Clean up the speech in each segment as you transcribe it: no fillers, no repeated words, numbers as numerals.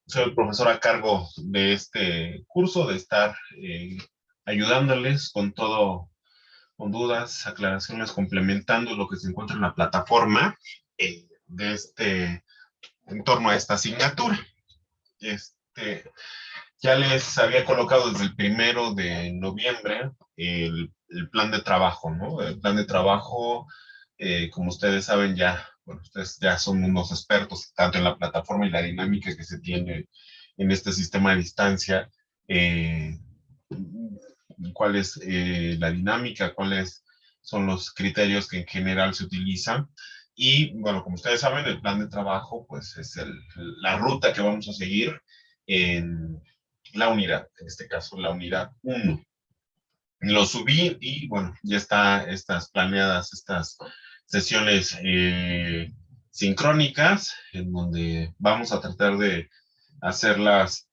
soy el profesor a cargo de este curso, de estar ayudándoles con todo, con dudas, aclaraciones, complementando lo que se encuentra en la plataforma de en torno a esta asignatura. Ya les había colocado desde el 1 de noviembre el plan de trabajo, ¿no? El plan de trabajo, como ustedes saben ya, bueno, ustedes ya son unos expertos tanto en la plataforma y la dinámica que se tiene en este sistema de distancia, eh, cuál es la dinámica, cuáles son los criterios que en general se utilizan. Y bueno, como ustedes saben, el plan de trabajo, pues es la ruta que vamos a seguir en la unidad, en este caso la unidad 1. Lo subí y bueno, ya está estas planeadas, estas sesiones sincrónicas, en donde vamos a tratar de hacerlas,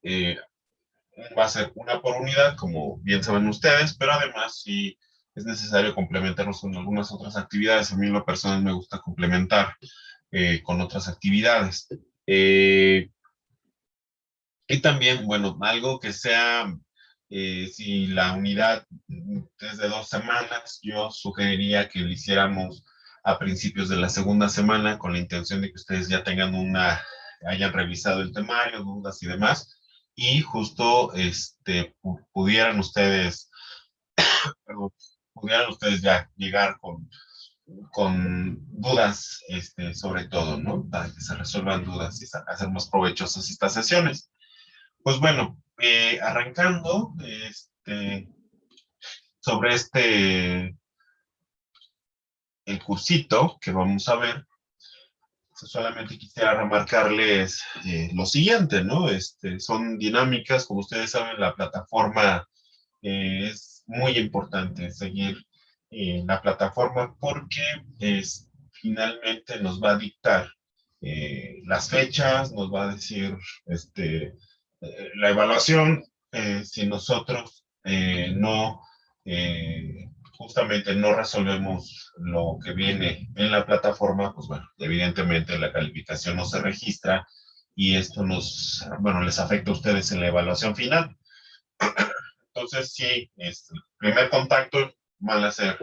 va a ser una por unidad, como bien saben ustedes, pero además sí es necesario complementarlos con algunas otras actividades. A mí en lo personal me gusta complementar con otras actividades. Y también, bueno, algo que sea, si la unidad es de 2 semanas, yo sugeriría que lo hiciéramos a principios de la segunda semana con la intención de que ustedes ya tengan hayan revisado el temario, dudas y demás, y justo pudieran ustedes, perdón, pudieran ustedes ya llegar con dudas, sobre todo, ¿no? Para que se resuelvan dudas y hacer más provechosas estas sesiones. Pues bueno, arrancando sobre el cursito que vamos a ver, solamente quisiera remarcarles lo siguiente, ¿no? Son dinámicas, como ustedes saben, la plataforma es muy importante seguir la plataforma porque finalmente nos va a dictar las fechas, nos va a decir la evaluación. Si nosotros no, justamente no resolvemos lo que viene en la plataforma, pues bueno, evidentemente la calificación no se registra y esto bueno, les afecta a ustedes en la evaluación final. Entonces, sí, el primer contacto van a ser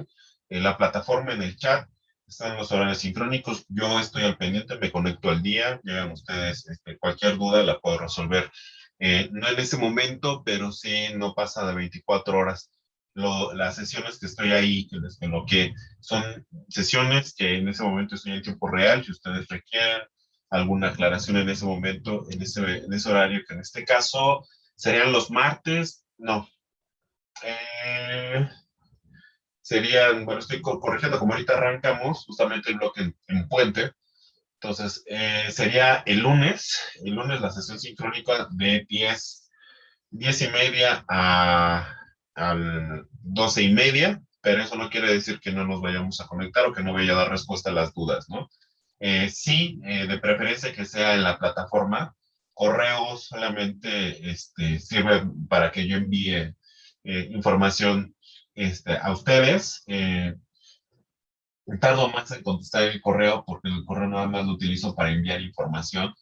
en la plataforma, en el chat, están los horarios sincrónicos, yo estoy al pendiente, me conecto al día, llegan ustedes, cualquier duda la puedo resolver, no en ese momento, pero sí no pasa de 24 horas. Las sesiones que estoy ahí, que les coloqué, son sesiones que en ese momento estoy en tiempo real, si ustedes requieren alguna aclaración en ese momento, en ese horario, que en este caso serían los martes, no, eh, serían, bueno, estoy corrigiendo, como ahorita arrancamos justamente el bloque en Puente, entonces sería el lunes la sesión sincrónica de 10:30 a 12:30, pero eso no quiere decir que no nos vayamos a conectar o que no vaya a dar respuesta a las dudas, ¿no? Sí, de preferencia que sea en la plataforma. Correo solamente sirve para que yo envíe información a ustedes. Tardo más en contestar el correo porque el correo nada más lo utilizo para enviar información,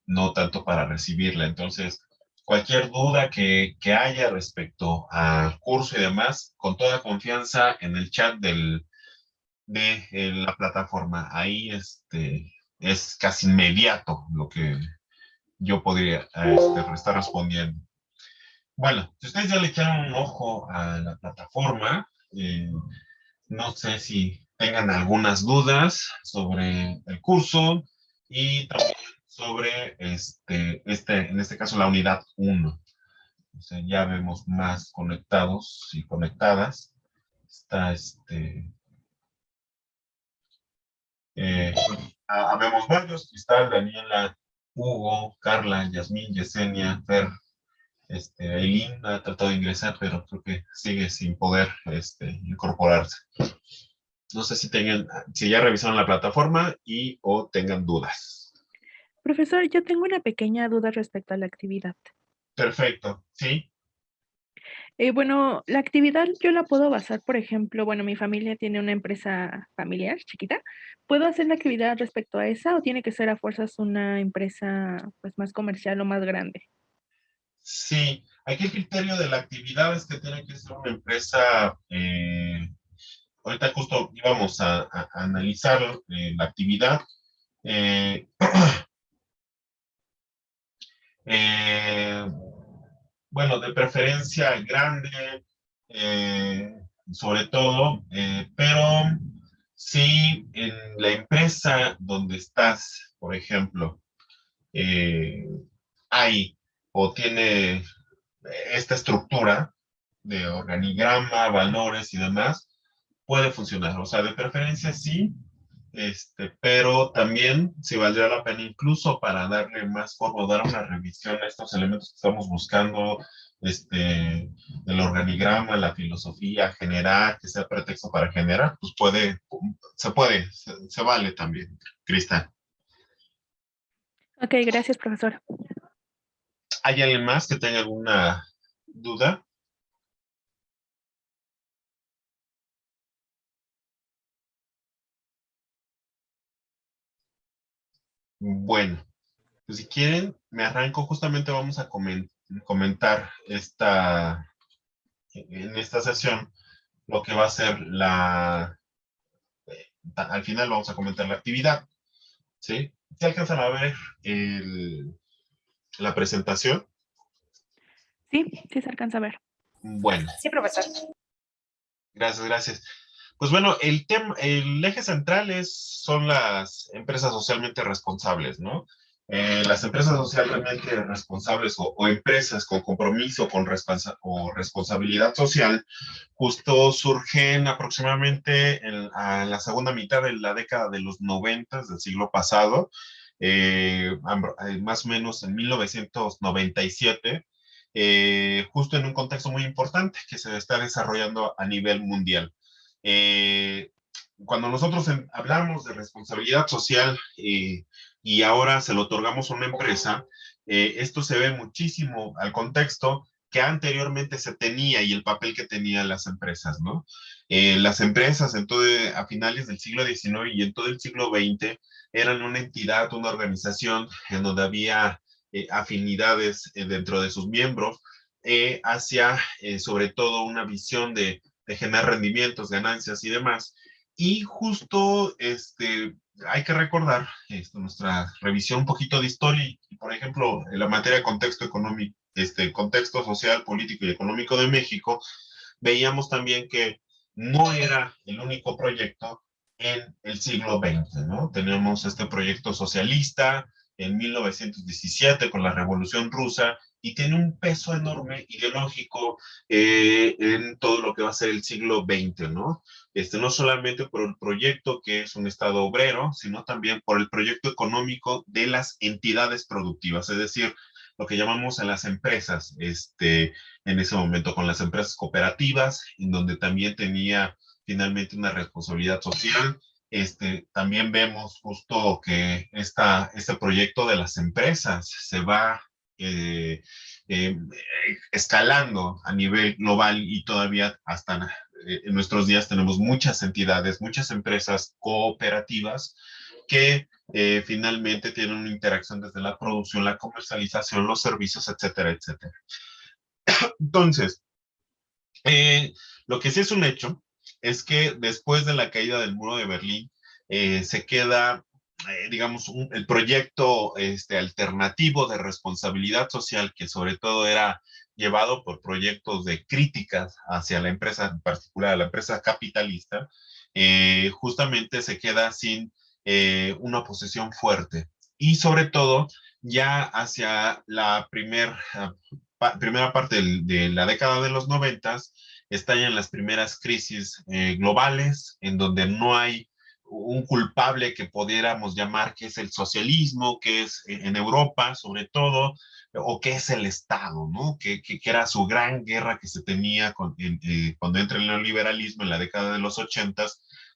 no tanto para recibirla. Entonces, cualquier duda que haya respecto al curso y demás, con toda confianza en el chat de la plataforma. Ahí es casi inmediato lo que yo podría estar respondiendo. Bueno, si ustedes ya le echaron un ojo a la plataforma, no sé si tengan algunas dudas sobre el curso y también sobre en este caso la unidad 1. O sea, ya vemos más conectados y conectadas. Está habemos varios: Cristal, Daniela, Hugo, Carla, Yasmín, Yesenia, Fer, Eileen ha tratado de ingresar, pero creo que sigue sin poder incorporarse. No sé si ya revisaron la plataforma o tengan dudas. Profesor, yo tengo una pequeña duda respecto a la actividad. Perfecto, ¿sí? Bueno, la actividad yo la puedo basar, por ejemplo, bueno, mi familia tiene una empresa familiar chiquita. ¿Puedo hacer la actividad respecto a esa o tiene que ser a fuerzas una empresa, pues, más comercial o más grande? Sí, aquí el criterio de la actividad es que tiene que ser una empresa, ahorita justo íbamos a analizar la actividad. eh, eh, bueno, de preferencia grande, eh, sobre todo, pero si en la empresa donde estás, por ejemplo, eh, hay o tiene esta estructura de organigrama, valores y demás, puede funcionar. O sea, de preferencia sí, pero también si valdría la pena incluso para darle más forma, dar una revisión a estos elementos que estamos buscando, el organigrama, la filosofía, generar, que sea pretexto para generar, pues se vale también, Cristian. Okey, gracias, profesor. ¿Hay alguien más que tenga alguna duda? Bueno, pues si quieren, me arranco, justamente vamos a comentar en esta sesión lo que va a ser al final vamos a comentar la actividad, ¿sí? ¿Se alcanzan a ver la presentación? Sí, sí se alcanza a ver. Bueno, Sí, profesor. gracias, gracias. Pues bueno, el eje central son las empresas socialmente responsables, ¿no? Las empresas socialmente responsables o empresas con compromiso o responsabilidad social justo surgen aproximadamente a la segunda mitad de la década de los 90 del siglo pasado, más o menos en 1997, justo en un contexto muy importante que se está desarrollando a nivel mundial. Eh, Cuando nosotros hablamos de responsabilidad social y ahora se lo otorgamos a una empresa, esto se ve muchísimo al contexto que anteriormente se tenía y el papel que tenían las empresas, ¿no? Las empresas a finales del siglo XIX y en todo el siglo XX eran una entidad, una organización en donde había afinidades dentro de sus miembros hacia sobre todo una visión de generar rendimientos, ganancias y demás. Y justo hay que recordar nuestra revisión un poquito de historia y, por ejemplo, en la materia de contexto económico, contexto social, político y económico de México, veíamos también que no era el único proyecto en el siglo XX, ¿no? Teníamos este proyecto socialista en 1917 con la Revolución Rusa y tiene un peso enorme ideológico en todo lo que va a ser el siglo XX, ¿no? No solamente por el proyecto que es un Estado obrero, sino también por el proyecto económico de las entidades productivas, es decir, lo que llamamos a las empresas, en ese momento con las empresas cooperativas, en donde también tenía finalmente una responsabilidad social. También vemos justo que este proyecto de las empresas se va eh, eh, escalando a nivel global y todavía hasta en nuestros días tenemos muchas entidades, muchas empresas cooperativas que finalmente tienen una interacción desde la producción, la comercialización, los servicios, etcétera, etcétera. Entonces, eh, lo que sí es un hecho es que después de la caída del muro de Berlín, se queda, digamos, el proyecto alternativo de responsabilidad social, que sobre todo era llevado por proyectos de críticas hacia la empresa, en particular a la empresa capitalista, justamente se queda sin una posición fuerte. Y sobre todo, ya hacia la primera parte de la década de los 90 estallan las primeras crisis globales, en donde no hay un culpable que pudiéramos llamar que es el socialismo, que es en Europa sobre todo, o que es el Estado, ¿no? Que era su gran guerra que se tenía cuando entra el neoliberalismo en la década de los 80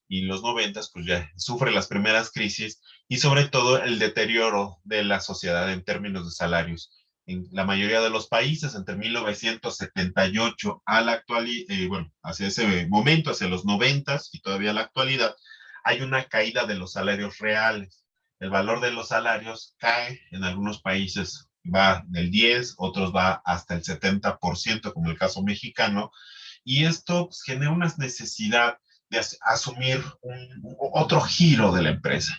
y los 90, pues ya sufre las primeras crisis y sobre todo el deterioro de la sociedad en términos de salarios. en la mayoría de los países entre 1978 a la actualidad, bueno, hacia ese momento, hacia los 90 y todavía la actualidad, hay una caída de los salarios reales. El valor de los salarios cae en algunos países, va del 10, otros va hasta el 70%, como el caso mexicano, y esto pues, genera una necesidad de asumir otro giro de la empresa.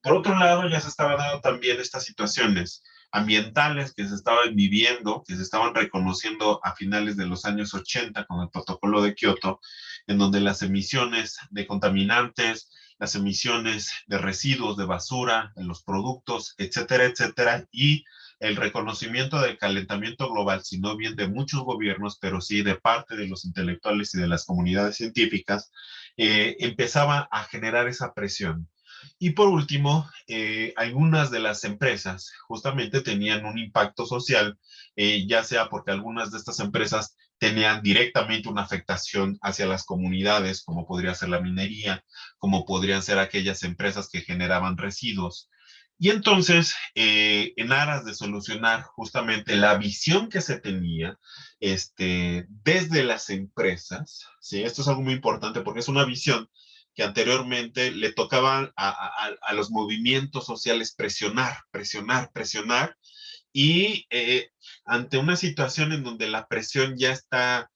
Por otro lado, ya se estaban dando también estas situaciones ambientales que se estaban viviendo, que se estaban reconociendo a finales de los años 80 con el protocolo de Kioto, en donde las emisiones de contaminantes, las emisiones de residuos, de basura, en los productos, etcétera, etcétera, y el reconocimiento del calentamiento global, si no bien de muchos gobiernos, pero sí de parte de los intelectuales y de las comunidades científicas, empezaba a generar esa presión. Y por último, algunas de las empresas justamente tenían un impacto social, ya sea porque algunas de estas empresas tenían directamente una afectación hacia las comunidades, como podría ser la minería, como podrían ser aquellas empresas que generaban residuos. Y entonces, en aras de solucionar justamente la visión que se tenía desde las empresas, ¿sí? Esto es algo muy importante porque es una visión que anteriormente le tocaban a los movimientos sociales presionar, presionar, presionar, y ante una situación en donde la presión ya está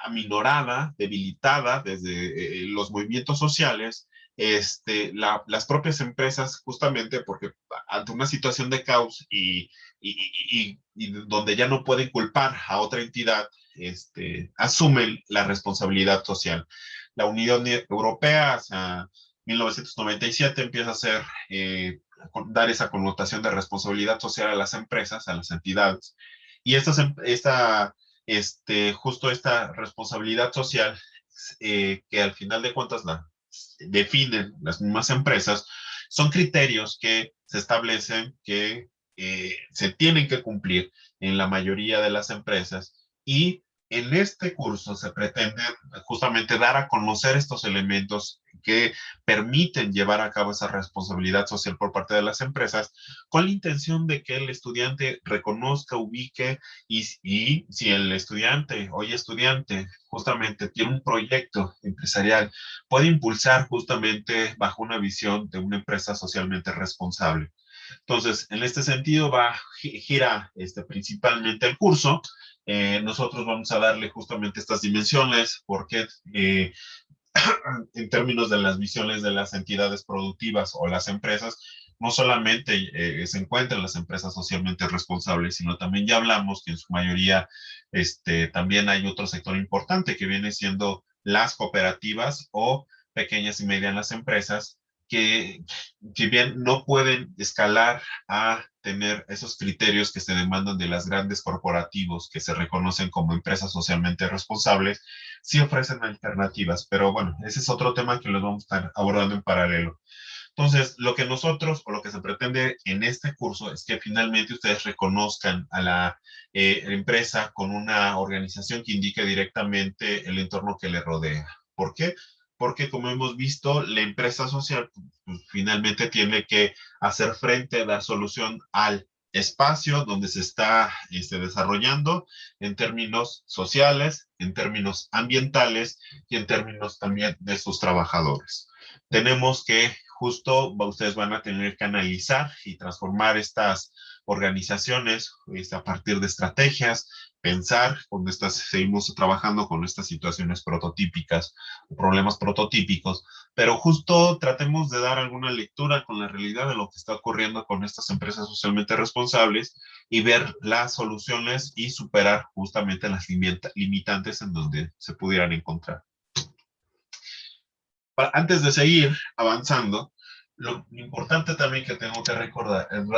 aminorada, debilitada desde los movimientos sociales, las propias empresas, justamente porque ante una situación de caos y donde ya no pueden culpar a otra entidad, asumen la responsabilidad social. La Unión Europea, hacia 1997, empieza a hacer dar esa connotación de responsabilidad social a las empresas, a las entidades. Y justo esta responsabilidad social, que al final de cuentas la definen las mismas empresas, son criterios que se establecen que se tienen que cumplir en la mayoría de las empresas, y en este curso se pretende justamente dar a conocer estos elementos que permiten llevar a cabo esa responsabilidad social por parte de las empresas, con la intención de que el estudiante reconozca, ubique, y si el estudiante, hoy estudiante, justamente tiene un proyecto empresarial, puede impulsar justamente bajo una visión de una empresa socialmente responsable. Entonces, en este sentido gira principalmente el curso. Nosotros vamos a darle justamente estas dimensiones porque en términos de las visiones de las entidades productivas o las empresas, no solamente se encuentran las empresas socialmente responsables, sino también ya hablamos que en su mayoría también hay otro sector importante que viene siendo las cooperativas o pequeñas y medianas empresas que, si bien no pueden escalar a tener esos criterios que se demandan de las grandes corporativos que se reconocen como empresas socialmente responsables, sí ofrecen alternativas, pero bueno, ese es otro tema que los vamos a estar abordando en paralelo. Entonces, lo que nosotros o lo que se pretende en este curso es que finalmente ustedes reconozcan a la empresa con una organización que indique directamente el entorno que le rodea. ¿Por qué? Porque como hemos visto, la empresa social pues, finalmente tiene que hacer frente, dar solución al espacio donde se está desarrollando en términos sociales, en términos ambientales y en términos también de sus trabajadores. Tenemos que justo ustedes van a tener que analizar y transformar estas organizaciones a partir de estrategias, pensar con seguimos trabajando con estas situaciones prototípicas, problemas prototípicos, pero justo tratemos de dar alguna lectura con la realidad de lo que está ocurriendo con estas empresas socialmente responsables y ver las soluciones y superar justamente las limitantes en donde se pudieran encontrar. Antes de seguir avanzando, lo importante también que tengo que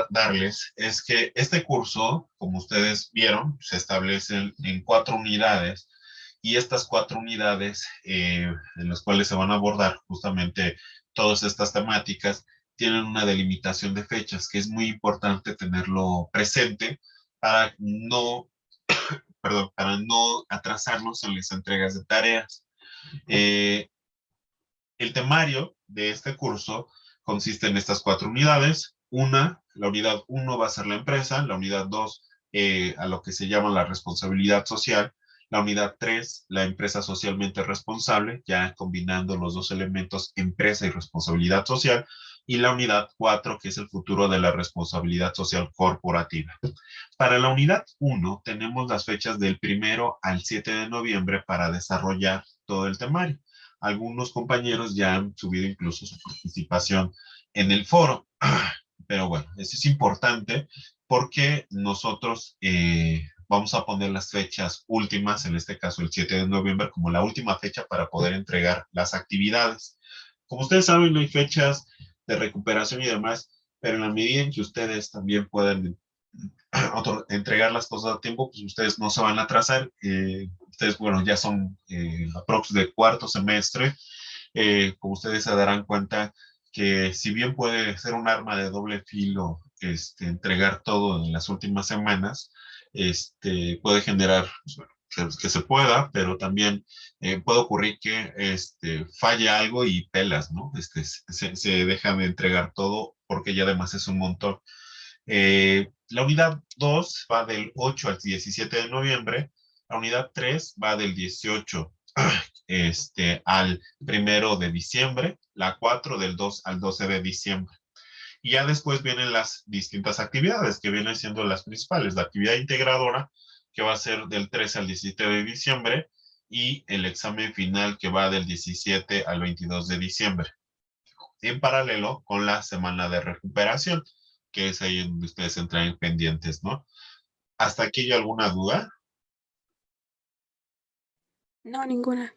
darles es que este curso, como ustedes vieron, se establece en 4 unidades, y estas 4 unidades en las cuales se van a abordar justamente todas estas temáticas tienen una delimitación de fechas que es muy importante tenerlo presente para no, perdón, para no atrasarnos en las entregas de tareas. El temario de este curso consiste en estas 4 unidades. La unidad 1 va a ser la empresa, la unidad 2 a lo que se llama la responsabilidad social. La unidad 3, la empresa socialmente responsable, ya combinando los dos elementos, empresa y responsabilidad social. Y la unidad 4, que es el futuro de la responsabilidad social corporativa. Para la unidad 1 tenemos las fechas del 1 al 7 de noviembre para desarrollar todo el temario. Algunos compañeros ya han subido incluso su participación en el foro, pero bueno, eso es importante porque nosotros vamos a poner las fechas últimas, en este caso el 7 de noviembre, como la última fecha para poder entregar las actividades. Como ustedes saben, no hay fechas de recuperación y demás, pero en la medida en que ustedes también puedan entregar las cosas a tiempo, pues ustedes no se van a atrasar. Ustedes, bueno, ya son aprox de cuarto semestre. Como ustedes se darán cuenta que si bien puede ser un arma de doble filo, entregar todo en las últimas semanas, puede generar, pues, bueno, que se pueda, pero también puede ocurrir que falle algo y pelas, ¿no? Se deja de entregar todo porque ya además es un montón. La unidad 2 va del 8 al 17 de noviembre, la unidad 3 va del 18 al 1 de diciembre, la 4 del 2 al 12 de diciembre. Y ya después vienen las distintas actividades que vienen siendo las principales. La actividad integradora, que va a ser del 13 al 17 de diciembre, y el examen final, que va del 17 al 22 de diciembre, en paralelo con la semana de recuperación, que es ahí donde ustedes entran pendientes, ¿no? ¿Hasta aquí hay alguna duda? No, ninguna.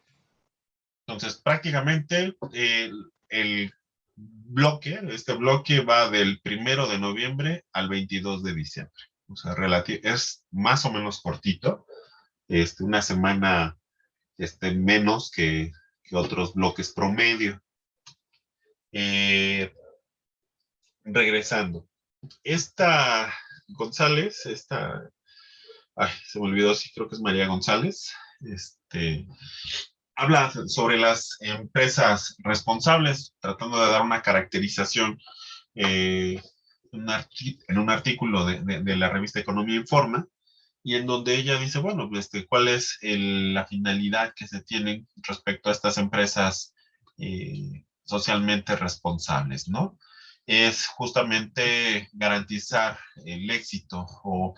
Entonces, prácticamente el bloque, este bloque va del 1 de noviembre al 22 de diciembre. O sea, es más o menos cortito, una semana menos que otros bloques promedio. Regresando, esta González, ay, se me olvidó, sí creo que es María González, habla sobre las empresas responsables, tratando de dar una caracterización eh, en un artículo de la revista Economía Informa, y en donde ella dice, bueno, cuál es la finalidad que se tiene respecto a estas empresas socialmente responsables, ¿no? Es justamente garantizar el éxito o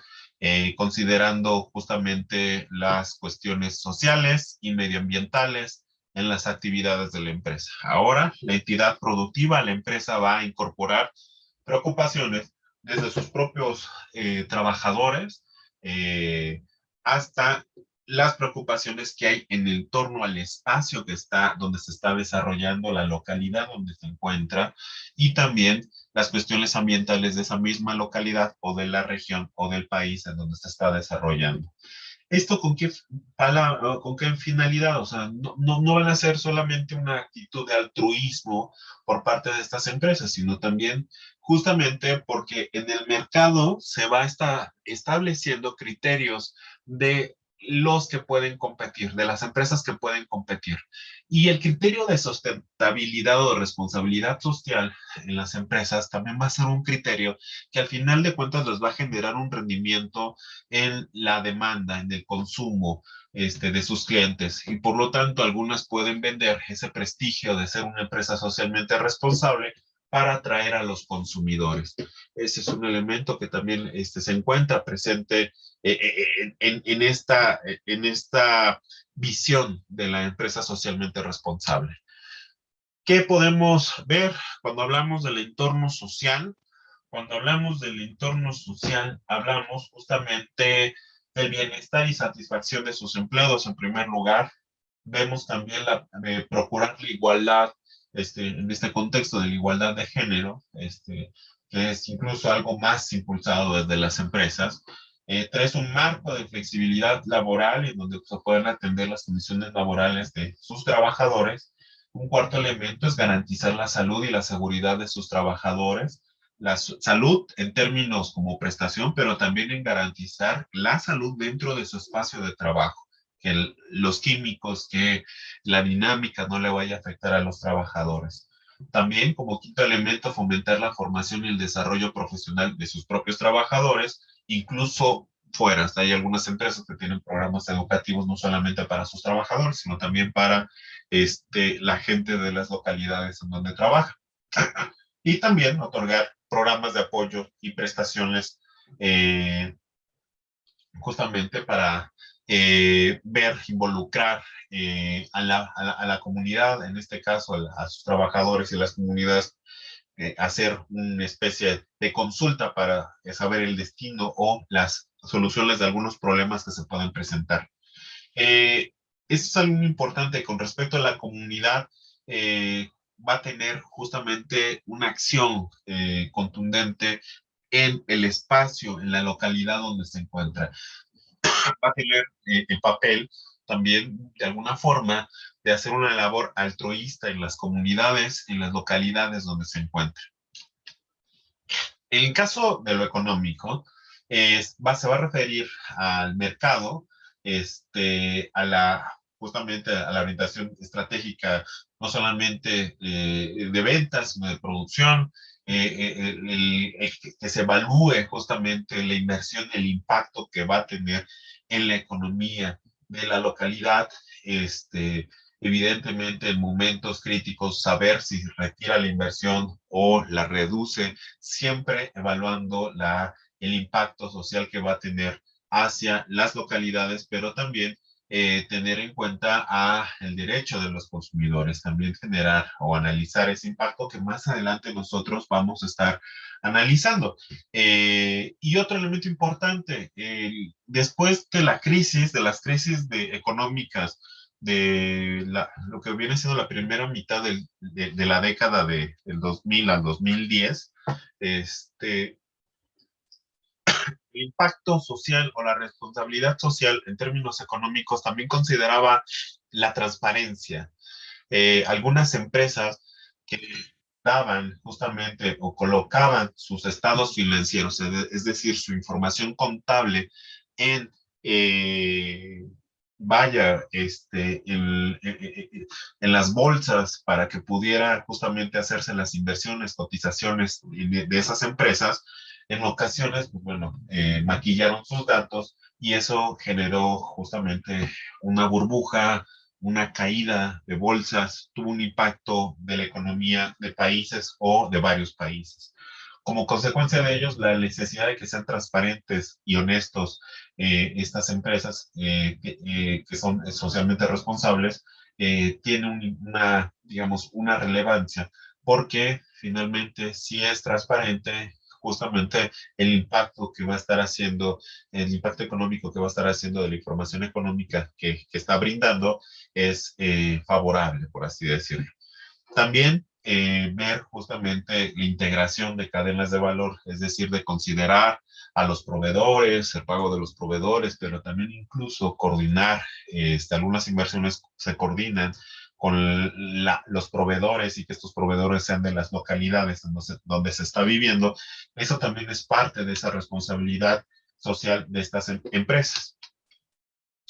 considerando justamente las cuestiones sociales y medioambientales en las actividades de la empresa. Ahora, la entidad productiva, la empresa va a incorporar preocupaciones desde sus propios trabajadores, eh, hasta las preocupaciones que hay en el torno al espacio que está, donde se está desarrollando, la localidad donde se encuentra, y también las cuestiones ambientales de esa misma localidad o de la región o del país en donde se está desarrollando. ¿Esto con qué finalidad? O sea, no van a ser solamente una actitud de altruismo por parte de estas empresas, sino también justamente porque en el mercado se va a estar estableciendo criterios de los que pueden competir, de las empresas que pueden competir. Y el criterio de sustentabilidad o de responsabilidad social en las empresas también va a ser un criterio que al final de cuentas les va a generar un rendimiento en la demanda, en el consumo de sus clientes. Y por lo tanto, algunas pueden vender ese prestigio de ser una empresa socialmente responsable para atraer a los consumidores. Ese es un elemento que también se encuentra presente en esta visión de la empresa socialmente responsable. ¿Qué podemos ver cuando hablamos del entorno social? Cuando hablamos del entorno social, hablamos justamente del bienestar y satisfacción de sus empleados en primer lugar. Vemos también procurar la igualdad, en este contexto de la igualdad de género, que es incluso algo más impulsado desde las empresas. Tres, un marco de flexibilidad laboral en donde se pueden atender las condiciones laborales de sus trabajadores. Un cuarto elemento es garantizar la salud y la seguridad de sus trabajadores, la salud en términos como prestación, pero también en garantizar la salud dentro de su espacio de trabajo, que los químicos, que la dinámica no le vaya a afectar a los trabajadores. También, como quinto elemento, fomentar la formación y el desarrollo profesional de sus propios trabajadores, incluso fuera. Hasta hay algunas empresas que tienen programas educativos no solamente para sus trabajadores, sino también para la gente de las localidades en donde trabaja. Y también otorgar programas de apoyo y prestaciones eh, justamente para ver, involucrar a la comunidad, en este caso a sus trabajadores y las comunidades, hacer una especie de consulta para saber el destino o las soluciones de algunos problemas que se pueden presentar. Esto es algo muy importante con respecto a la comunidad. Va a tener justamente una acción contundente en el espacio, en la localidad donde se encuentra. Va a tener el papel también, de alguna forma, de hacer una labor altruista en las comunidades, en las localidades donde se encuentra. En caso de lo económico, se va a referir al mercado, justamente a la orientación estratégica, no solamente de ventas, sino de producción, que se evalúe justamente la inversión, el impacto que va a tener en la economía de la localidad, evidentemente en momentos críticos, saber si retira la inversión o la reduce, siempre evaluando el impacto social que va a tener hacia las localidades, pero también tener en cuenta el derecho de los consumidores, también generar o analizar ese impacto que más adelante nosotros vamos a estar analizando. Y otro elemento importante, después de de las crisis económicas, lo que viene siendo la primera mitad de la década del 2000 al 2010, el impacto social o la responsabilidad social en términos económicos también consideraba la transparencia. Algunas empresas que daban justamente o colocaban sus estados financieros, es decir, su información contable en, eh, vaya, en las bolsas para que pudiera justamente hacerse las inversiones, cotizaciones de esas empresas, en ocasiones, pues bueno, maquillaron sus datos y eso generó justamente una burbuja, una caída de bolsas, tuvo un impacto de la economía de países o de varios países. Como consecuencia de ellos, la necesidad de que sean transparentes y honestos estas empresas que son socialmente responsables tiene digamos, una relevancia porque finalmente si es transparente, justamente el impacto que va a estar haciendo, el impacto económico que va a estar haciendo de la información económica que está brindando es favorable, por así decirlo. También ver justamente la integración de cadenas de valor, es decir, de considerar a los proveedores, el pago de los proveedores, pero también incluso coordinar, algunas inversiones se coordinan con los proveedores y que estos proveedores sean de las localidades donde se está viviendo. Eso también es parte de esa responsabilidad social de estas empresas.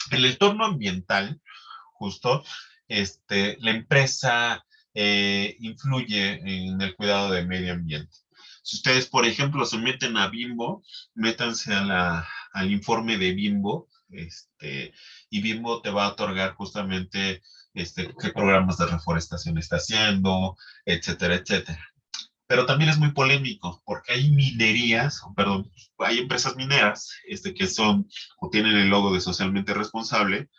El entorno ambiental, justo, la empresa influye en el cuidado del medio ambiente. Si ustedes, por ejemplo, se meten a Bimbo, métanse al informe de Bimbo, y Bimbo te va a otorgar justamente qué programas de reforestación está haciendo, etcétera, etcétera. Pero también es muy polémico porque hay minerías, perdón, hay empresas mineras que son o tienen el logo de socialmente responsable,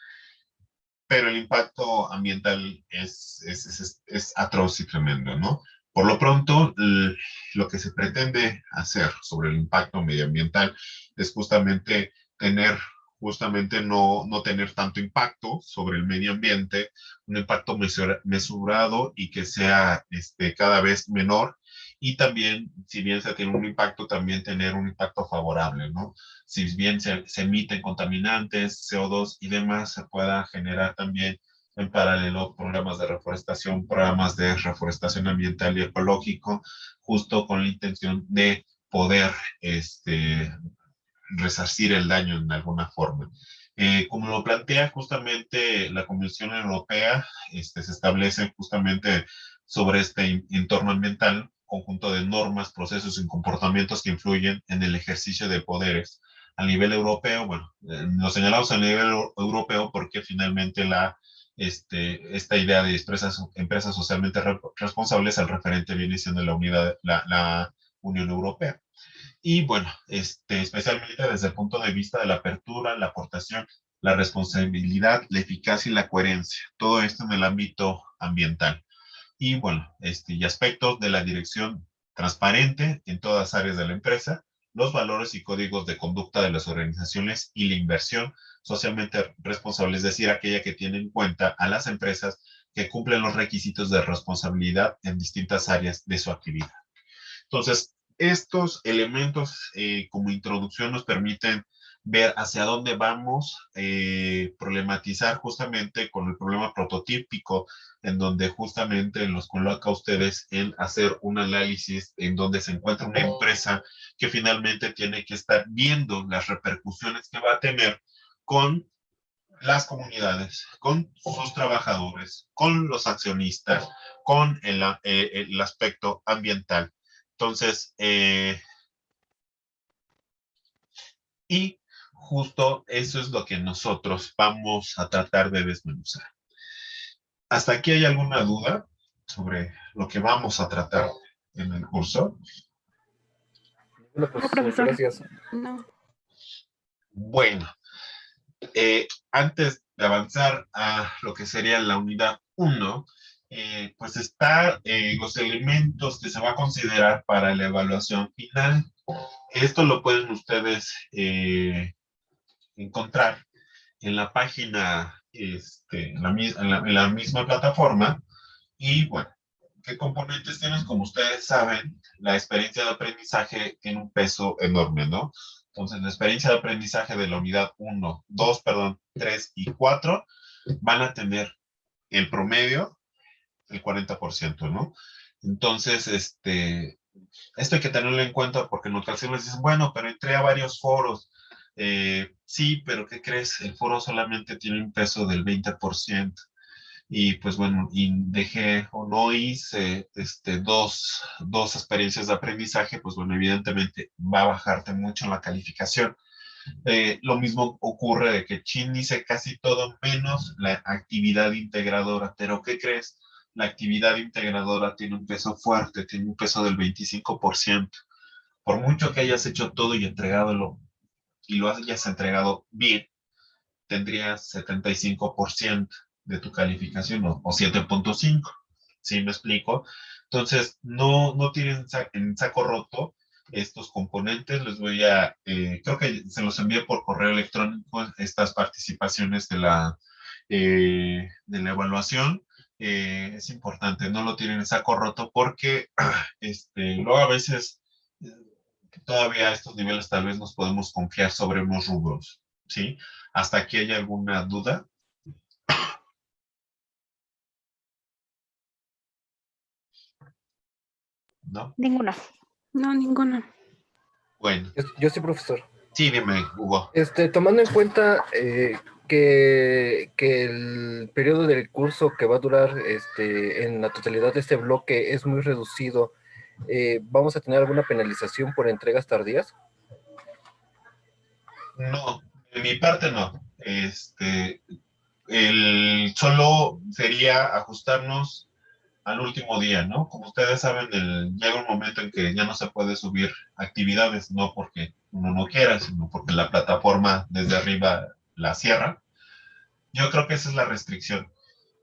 pero el impacto ambiental es atroz y tremendo, ¿no? Por lo pronto, lo que se pretende hacer sobre el impacto medioambiental es justamente no tener tanto impacto sobre el medio ambiente, un impacto mesurado y que sea cada vez menor. Y también, si bien se tiene un impacto, también tener un impacto favorable, ¿no? Si bien se emiten contaminantes, CO2 y demás, se pueda generar también en paralelo programas de reforestación ambiental y ecológico, justo con la intención de poder resarcir el daño en alguna forma. Como lo plantea justamente la Comisión Europea, se establece justamente sobre este entorno ambiental conjunto de normas, procesos y comportamientos que influyen en el ejercicio de poderes a nivel europeo. Bueno, lo señalamos a nivel europeo porque finalmente esta idea de empresas socialmente responsables, el referente viene siendo la Unión Europea. Y bueno, especialmente desde el punto de vista de la apertura, la aportación, la responsabilidad, la eficacia y la coherencia. Todo esto en el ámbito ambiental. Y bueno, y aspectos de la dirección transparente en todas las áreas de la empresa, los valores y códigos de conducta de las organizaciones y la inversión socialmente responsable, es decir, aquella que tiene en cuenta a las empresas que cumplen los requisitos de responsabilidad en distintas áreas de su actividad. Entonces, estos elementos como introducción nos permiten ver hacia dónde vamos, problematizar justamente con el problema prototípico, en donde justamente los coloca a ustedes en hacer un análisis en donde se encuentra una empresa que finalmente tiene que estar viendo las repercusiones que va a tener con las comunidades, con sus trabajadores, con los accionistas, con el aspecto ambiental. Entonces, y justo eso es lo que nosotros vamos a tratar de desmenuzar. ¿Hasta aquí hay alguna duda sobre lo que vamos a tratar en el curso? Bueno, No, profesor. gracias. No. Bueno, antes de avanzar a lo que sería la unidad 1, pues están los elementos que se va a considerar para la evaluación final. Esto lo pueden ustedes encontrar en la página, en la misma plataforma. Y bueno, ¿qué componentes tienen? Como ustedes saben, la experiencia de aprendizaje tiene un peso enorme, ¿no? Entonces, la experiencia de aprendizaje de la unidad 1, 2, perdón, 3 y 4 van a tener el promedio, el 40%, ¿no? Entonces, esto hay que tenerlo en cuenta porque en ocasiones dicen, bueno, pero entré a varios foros. Sí, pero ¿qué crees? El foro solamente tiene un peso del 20%. Y pues bueno, y dejé o no hice dos experiencias de aprendizaje, pues bueno, evidentemente va a bajarte mucho la calificación. Lo mismo ocurre de que Chin dice casi todo menos la actividad integradora, pero ¿qué crees? La actividad integradora tiene un peso fuerte, tiene un peso del 25%. Por mucho que hayas hecho todo y lo hayas entregado bien, tendrías 75% de tu calificación o 7.5. ¿Sí me explico? Entonces, no tienen en saco roto estos componentes. Les voy creo que se los envié por correo electrónico estas participaciones de la evaluación. Es importante, no lo tienen en saco roto porque luego a veces todavía a estos niveles tal vez nos podemos confiar sobre unos rubros, ¿sí? ¿Hasta aquí hay alguna duda? ¿No? Ninguna. No, ninguna. Bueno. Yo soy profesor. Sí, dime, Hugo. Tomando en cuenta que el periodo del curso que va a durar en la totalidad de este bloque es muy reducido, ¿vamos a tener alguna penalización por entregas tardías? No, de mi parte no. Solo sería ajustarnos al último día, ¿no? Como ustedes saben, llega un momento en que ya no se puede subir actividades, no porque uno no quiera, sino porque la plataforma desde arriba la cierra. Yo creo que esa es la restricción.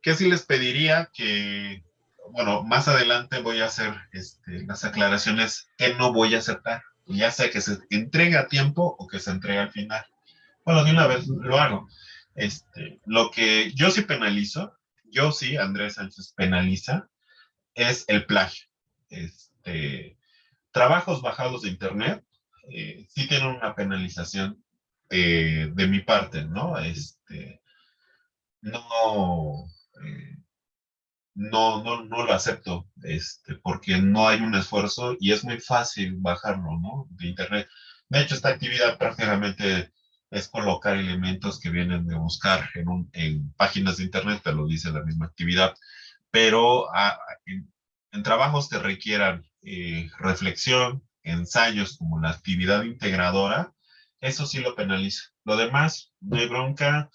¿Qué sí les pediría? Que, bueno, más adelante voy a hacer las aclaraciones que no voy a aceptar, ya sea que se entregue a tiempo o que se entregue al final. Bueno, de una vez lo hago. Lo que yo sí penalizo, yo sí, Andrés Sánchez penaliza, es el plagio. Trabajos bajados de internet, sí tienen una penalización de mi parte, ¿no? No, eh, no lo acepto, porque no hay un esfuerzo y es muy fácil bajarlo, ¿no? De internet. De hecho, esta actividad prácticamente es colocar elementos que vienen de buscar en páginas de internet, te lo dice la misma actividad, pero en trabajos que requieran reflexión, ensayos como la actividad integradora, eso sí lo penaliza. Lo demás, no hay bronca,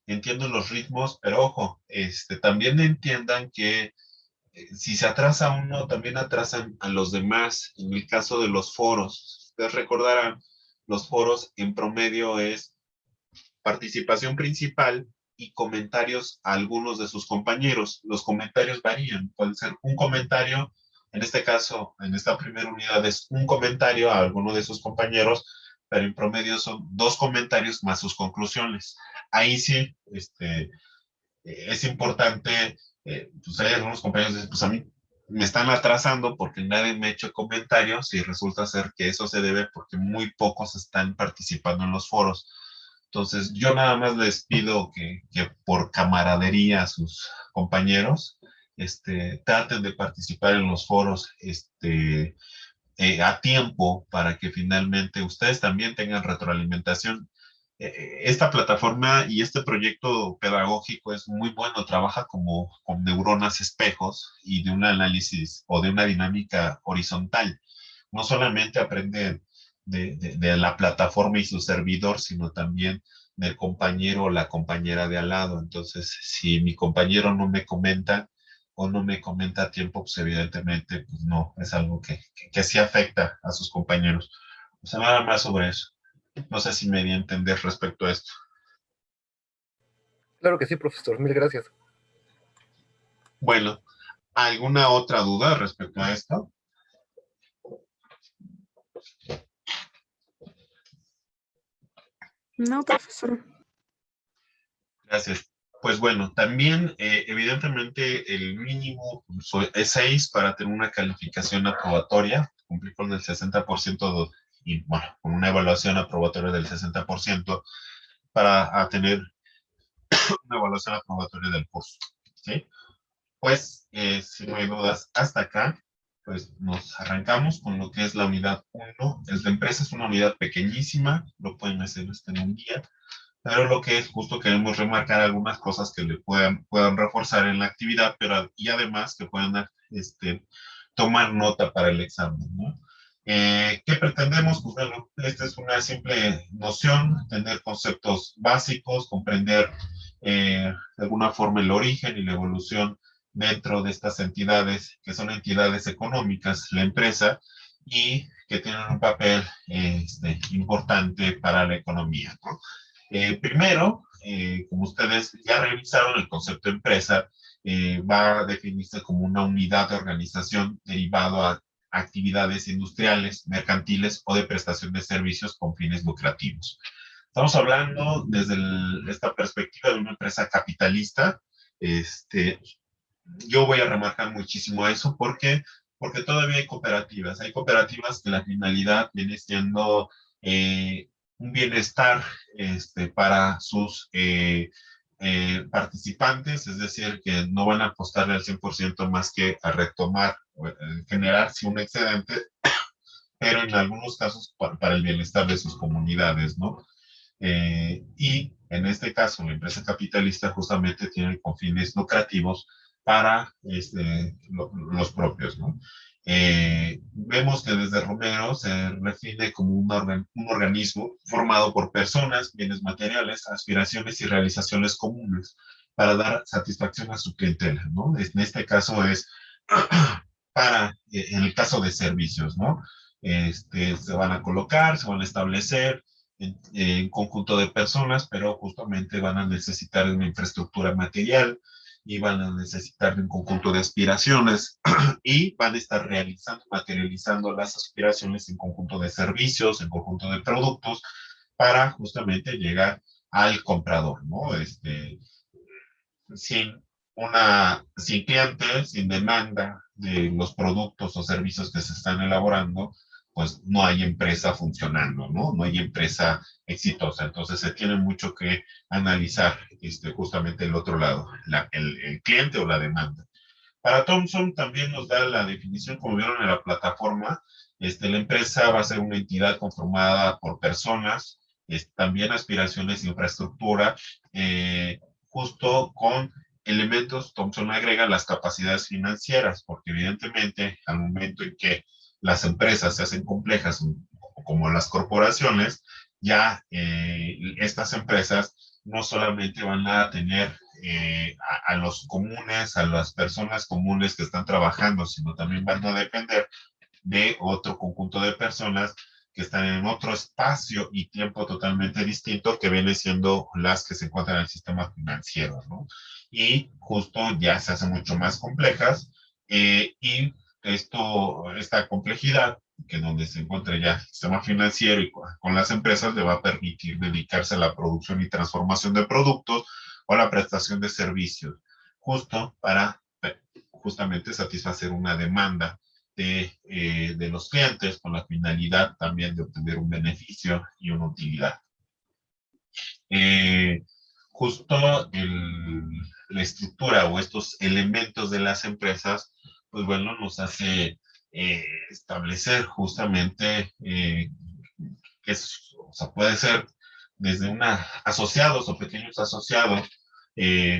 entiendo los ritmos, pero ojo, también entiendan que si se atrasa uno, también atrasan a los demás. En el caso de los foros, ustedes recordarán, los foros en promedio es participación principal y comentarios a algunos de sus compañeros. Los comentarios varían, puede ser un comentario, en este caso, en esta primera unidad es un comentario a alguno de sus compañeros, pero en promedio son 2 comentarios más sus conclusiones. Ahí sí, es importante, pues hay algunos compañeros que dicen, pues a mí me están atrasando porque nadie me ha hecho comentarios y resulta ser que eso se debe porque muy pocos están participando en los foros. Entonces, yo nada más les pido que por camaradería a sus compañeros, traten de participar en los foros, a tiempo para que finalmente ustedes también tengan retroalimentación. Esta plataforma y este proyecto pedagógico es muy bueno, trabaja como con neuronas espejos y de un análisis o de una dinámica horizontal. No solamente aprenden de la plataforma y su servidor, sino también del compañero o la compañera de al lado. Entonces, si mi compañero no me comenta o no me comenta a tiempo, pues evidentemente, pues no, es algo que sí afecta a sus compañeros. O sea, nada más sobre eso. No sé si me di a entender respecto a esto. Claro que sí, profesor, mil gracias. Bueno, ¿alguna otra duda respecto a esto? No, profesor. Gracias. Pues bueno, también evidentemente el mínimo es 6 para tener una calificación aprobatoria, cumplir con el 60% y bueno, con una evaluación aprobatoria del 60% para tener una evaluación aprobatoria del curso. ¿Sí? Pues, si no hay dudas hasta acá, pues nos arrancamos con lo que es la unidad 1. La empresa es una unidad pequeñísima, lo pueden hacer en un día, pero lo que es justo queremos remarcar algunas cosas que le puedan reforzar en la actividad, pero y además que puedan tomar nota para el examen, ¿no? ¿Qué pretendemos? Pues bueno, esta es una simple noción, tener conceptos básicos, comprender de alguna forma el origen y la evolución dentro de estas entidades, que son entidades económicas, la empresa, y que tienen un papel importante para la economía, ¿no? Primero, como ustedes ya revisaron, el concepto de empresa va a definirse como una unidad de organización derivado a actividades industriales, mercantiles o de prestación de servicios con fines lucrativos. Estamos hablando desde esta perspectiva de una empresa capitalista. Yo voy a remarcar muchísimo eso porque todavía hay cooperativas que la finalidad viene siendo un bienestar para sus participantes, es decir, que no van a apostarle al 100% más que a retomar, generar sí un excedente, pero en algunos casos para el bienestar de sus comunidades, ¿no? Y en este caso, la empresa capitalista justamente tiene con fines lucrativos para los propios, ¿no? Vemos que desde Romero se define como un organismo formado por personas, bienes materiales, aspiraciones y realizaciones comunes para dar satisfacción a su clientela, ¿no? En este caso es para, en el caso de servicios, ¿no? Se van a colocar, se van a establecer en conjunto de personas, pero justamente van a necesitar de una infraestructura material y van a necesitar de un conjunto de aspiraciones y van a estar realizando, materializando las aspiraciones en conjunto de servicios, en conjunto de productos, para justamente llegar al comprador, ¿no? Sin sin clientes, sin demanda de los productos o servicios que se están elaborando, pues no hay empresa funcionando, ¿no? No hay empresa exitosa. Entonces se tiene mucho que analizar justamente el otro lado, el cliente o la demanda. Para Thomson también nos da la definición, como vieron en la plataforma, la empresa va a ser una entidad conformada por personas, también aspiraciones de infraestructura, justo con elementos, Thomson agrega las capacidades financieras, porque evidentemente al momento en que las empresas se hacen complejas como las corporaciones, ya estas empresas no solamente van a tener a los comunes, a las personas comunes que están trabajando, sino también van a depender de otro conjunto de personas que están en otro espacio y tiempo totalmente distinto que viene siendo las que se encuentran en el sistema financiero, ¿no? Y justo ya se hacen mucho más complejas y esta complejidad que donde se encuentra ya el sistema financiero y con las empresas le va a permitir dedicarse a la producción y transformación de productos o a la prestación de servicios, justo para justamente satisfacer una demanda de los clientes con la finalidad también de obtener un beneficio y una utilidad. Eh, justo la estructura o estos elementos de las empresas, pues bueno, nos hace establecer justamente que o sea, puede ser desde asociados o pequeños asociados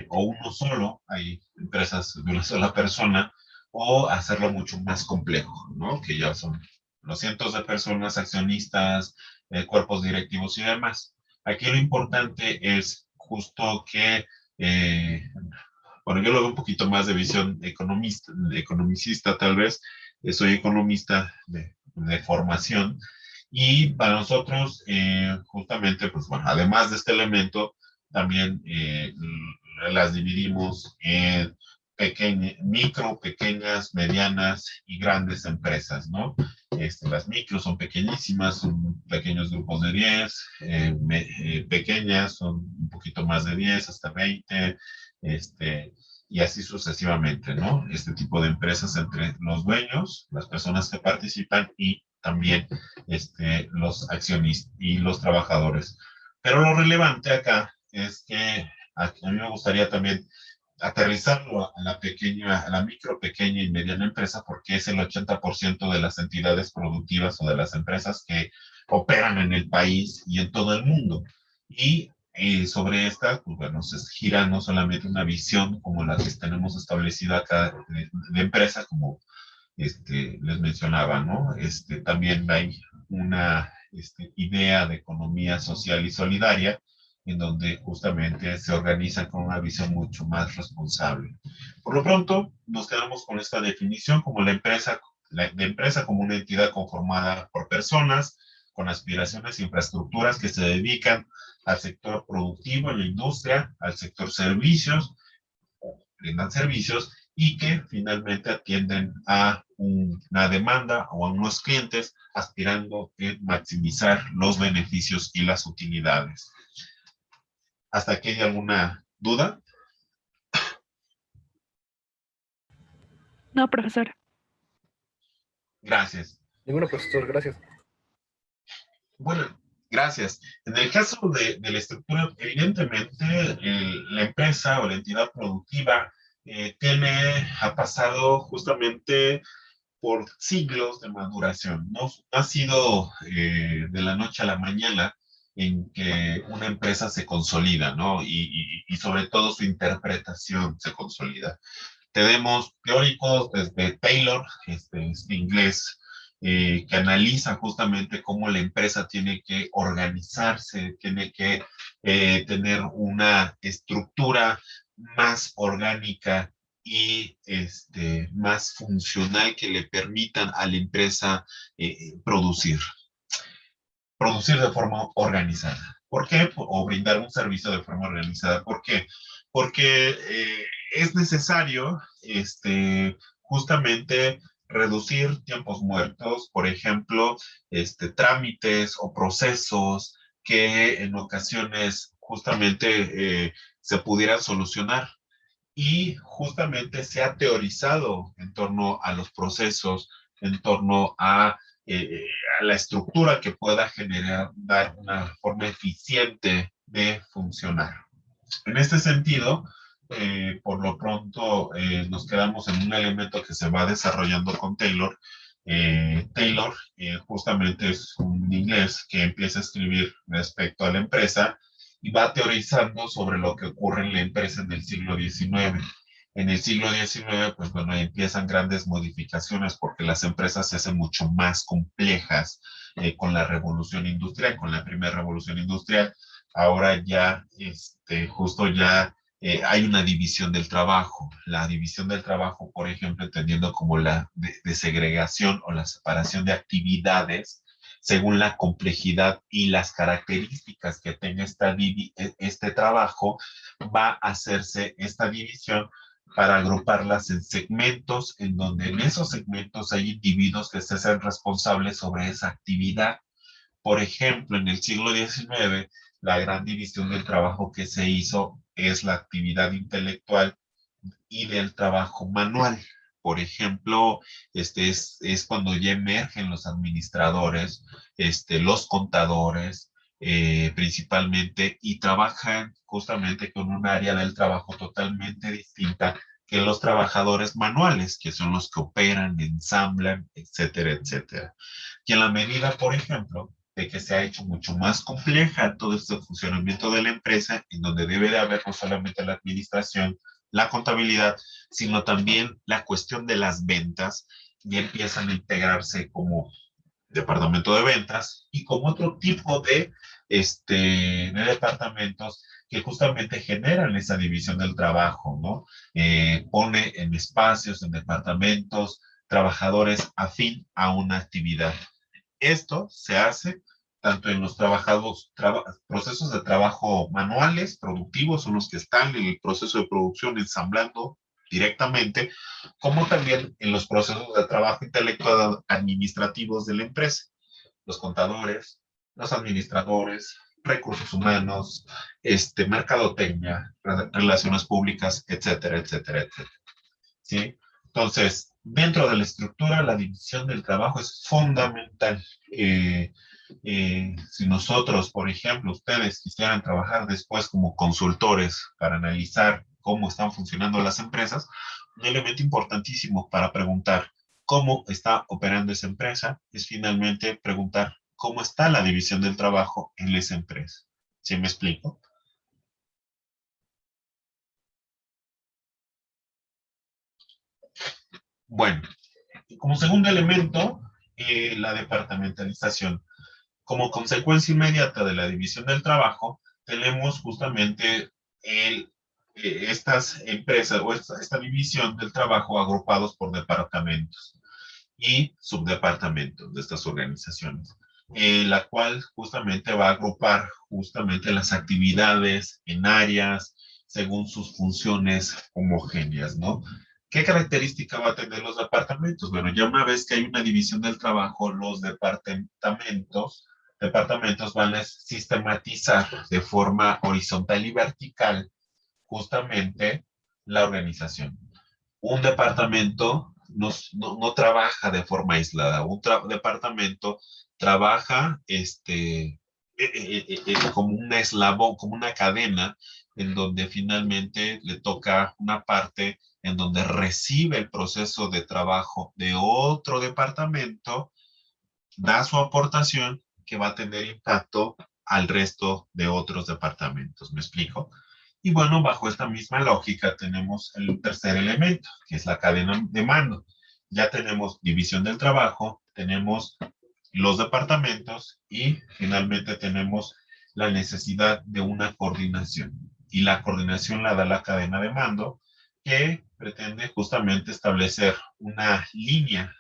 o uno solo, hay empresas de una sola persona, o hacerlo mucho más complejo, ¿no? Que ya son los cientos de personas, accionistas, cuerpos directivos y demás. Aquí lo importante es justo que, bueno, yo lo veo un poquito más de visión economicista tal vez, soy economista de formación, y para nosotros, justamente, pues bueno, además de este elemento, también las dividimos en micro, pequeñas, medianas y grandes empresas, ¿no? Las micros son pequeñísimas, son pequeños grupos de 10, pequeñas son un poquito más de 10 hasta 20, y así sucesivamente, ¿no? Este tipo de empresas entre los dueños, las personas que participan y también los accionistas y los trabajadores. Pero lo relevante acá es que a mí me gustaría también aterrizarlo a la micro, pequeña y mediana empresa, porque es el 80% de las entidades productivas o de las empresas que operan en el país y en todo el mundo. Y sobre esta, pues bueno, se gira no solamente una visión como la que tenemos establecida acá de empresa, como les mencionaba, ¿no? También hay una idea de economía social y solidaria, en donde justamente se organizan con una visión mucho más responsable. Por lo pronto, nos quedamos con esta definición como de empresa como una entidad conformada por personas con aspiraciones e infraestructuras que se dedican al sector productivo, en la industria, al sector servicios, brindan servicios y que finalmente atienden a una demanda o a unos clientes aspirando a maximizar los beneficios y las utilidades. ¿Hasta aquí hay alguna duda? No, profesor. Gracias. Ninguno, profesor, gracias. Bueno, gracias. En el caso de la estructura, evidentemente la empresa o la entidad productiva ha pasado justamente por siglos de maduración. No ha sido de la noche a la mañana en que una empresa se consolida, ¿no? Y sobre todo su interpretación se consolida. Tenemos teóricos desde Taylor, este inglés, que analiza justamente cómo la empresa tiene que organizarse, tiene que tener una estructura más orgánica y más funcional que le permitan a la empresa producir de forma organizada. ¿Por qué? O brindar un servicio de forma organizada. ¿Por qué? Porque es necesario justamente reducir tiempos muertos, por ejemplo, trámites o procesos que en ocasiones justamente se pudieran solucionar. Y justamente se ha teorizado en torno a los procesos, en torno eh, a la estructura que pueda generar, dar una forma eficiente de funcionar. En este sentido, por lo pronto nos quedamos en un elemento que se va desarrollando con Taylor. Taylor justamente es un inglés que empieza a escribir respecto a la empresa y va teorizando sobre lo que ocurre en la empresa en el siglo XIX. En el siglo XIX, pues bueno, empiezan grandes modificaciones porque las empresas se hacen mucho más complejas con la revolución industrial, con la primera revolución industrial. Ahora ya, justo ya hay una división del trabajo. La división del trabajo, por ejemplo, entendiendo como la de segregación o la separación de actividades según la complejidad y las características que tenga este trabajo, va a hacerse esta división para agruparlas en segmentos, en donde en esos segmentos hay individuos que se hacen responsables sobre esa actividad. Por ejemplo, en el siglo XIX, la gran división del trabajo que se hizo es la actividad intelectual y del trabajo manual. Por ejemplo, es cuando ya emergen los administradores, los contadores, principalmente, y trabajan justamente con un área del trabajo totalmente distinta que los trabajadores manuales, que son los que operan, ensamblan, etcétera, etcétera. Y en la medida, por ejemplo, de que se ha hecho mucho más compleja todo este funcionamiento de la empresa, en donde debe de haber no solamente la administración, la contabilidad, sino también la cuestión de las ventas, y empiezan a integrarse como departamento de ventas y como otro tipo de departamentos que justamente generan esa división del trabajo, ¿no? Pone en espacios, en departamentos, trabajadores afín a una actividad. Esto se hace tanto en los procesos de trabajo manuales, productivos, son los que están en el proceso de producción ensamblando directamente, como también en los procesos de trabajo intelectual administrativos de la empresa, los contadores, los administradores, recursos humanos, mercadotecnia, relaciones públicas, etcétera, etcétera, etcétera. ¿Sí? Entonces, dentro de la estructura, la división del trabajo es fundamental. Si nosotros, por ejemplo, ustedes quisieran trabajar después como consultores para analizar cómo están funcionando las empresas, un elemento importantísimo para preguntar cómo está operando esa empresa es finalmente preguntar cómo está la división del trabajo en esa empresa. ¿Sí me explico? Bueno, como segundo elemento, la departamentalización. Como consecuencia inmediata de la división del trabajo, tenemos justamente estas empresas o esta división del trabajo agrupados por departamentos y subdepartamentos de estas organizaciones, la cual justamente va a agrupar justamente las actividades en áreas según sus funciones homogéneas, ¿no? ¿Qué característica va a tener los departamentos? Bueno, ya una vez que hay una división del trabajo, los departamentos van a sistematizar de forma horizontal y vertical justamente la organización. Un departamento no trabaja de forma aislada, departamento trabaja como un eslabón, como una cadena, en donde finalmente le toca una parte en donde recibe el proceso de trabajo de otro departamento, da su aportación que va a tener impacto al resto de otros departamentos. ¿Me explico? Y bueno, bajo esta misma lógica tenemos el tercer elemento, que es la cadena de mando. Ya tenemos división del trabajo, tenemos los departamentos y finalmente tenemos la necesidad de una coordinación. Y la coordinación la da la cadena de mando, que pretende justamente establecer una línea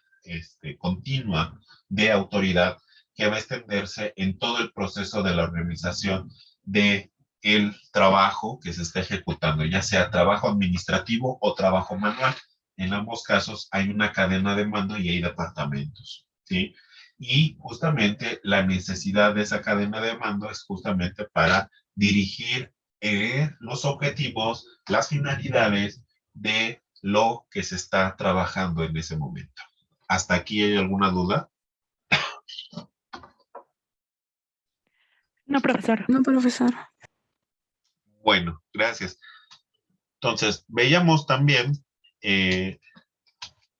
continua de autoridad que va a extenderse en todo el proceso de la organización de el trabajo que se está ejecutando, ya sea trabajo administrativo o trabajo manual. En ambos casos hay una cadena de mando y hay departamentos, ¿sí? Y justamente la necesidad de esa cadena de mando es justamente para dirigir los objetivos, las finalidades de lo que se está trabajando en ese momento. ¿Hasta aquí hay alguna duda? No, profesor. No, profesor. Bueno, gracias. Entonces, veíamos también,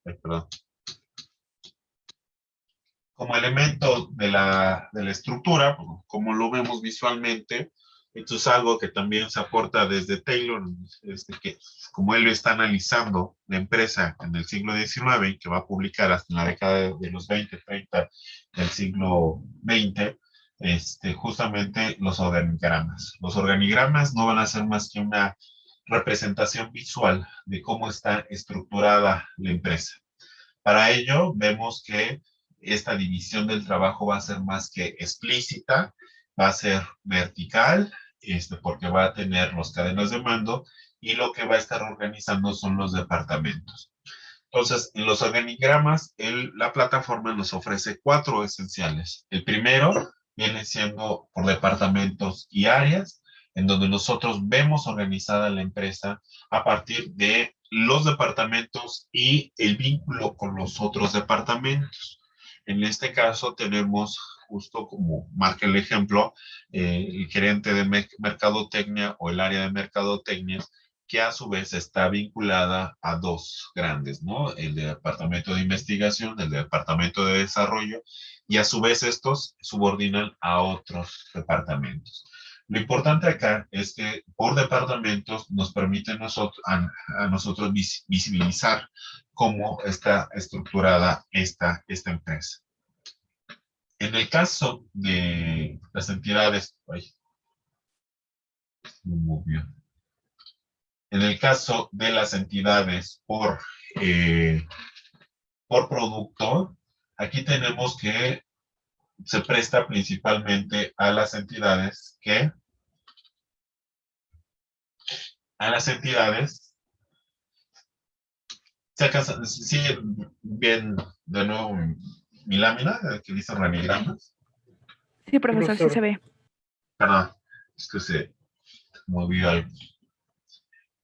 perdón, como elemento de la estructura, como lo vemos visualmente, Esto es algo que también se aporta desde Taylor, que como él está analizando la empresa en el siglo XIX y que va a publicar hasta en la década de los 20, 30 del siglo XX, justamente los organigramas. Los organigramas no van a ser más que una representación visual de cómo está estructurada la empresa. Para ello, vemos que esta división del trabajo va a ser más que explícita, va a ser vertical, porque va a tener las cadenas de mando y lo que va a estar organizando son los departamentos. Entonces, en los organigramas, la plataforma nos ofrece 4 esenciales. El primero viene siendo por departamentos y áreas, en donde nosotros vemos organizada la empresa a partir de los departamentos y el vínculo con los otros departamentos. En este caso tenemos, justo como marca el ejemplo, el gerente de mercadotecnia o el área de mercadotecnia, que a su vez está vinculada a 2 grandes, ¿no? El departamento de investigación, el departamento de desarrollo, y a su vez estos subordinan a otros departamentos. Lo importante acá es que por departamentos nos permite a nosotros visibilizar cómo está estructurada esta empresa. En el caso de las entidades, en el caso de las entidades por producto, aquí tenemos que se presta principalmente a las entidades sigue bien de nuevo mi lámina que dice organigramas. Sí, profesor, sí se ve. Perdón, es que se movió algo.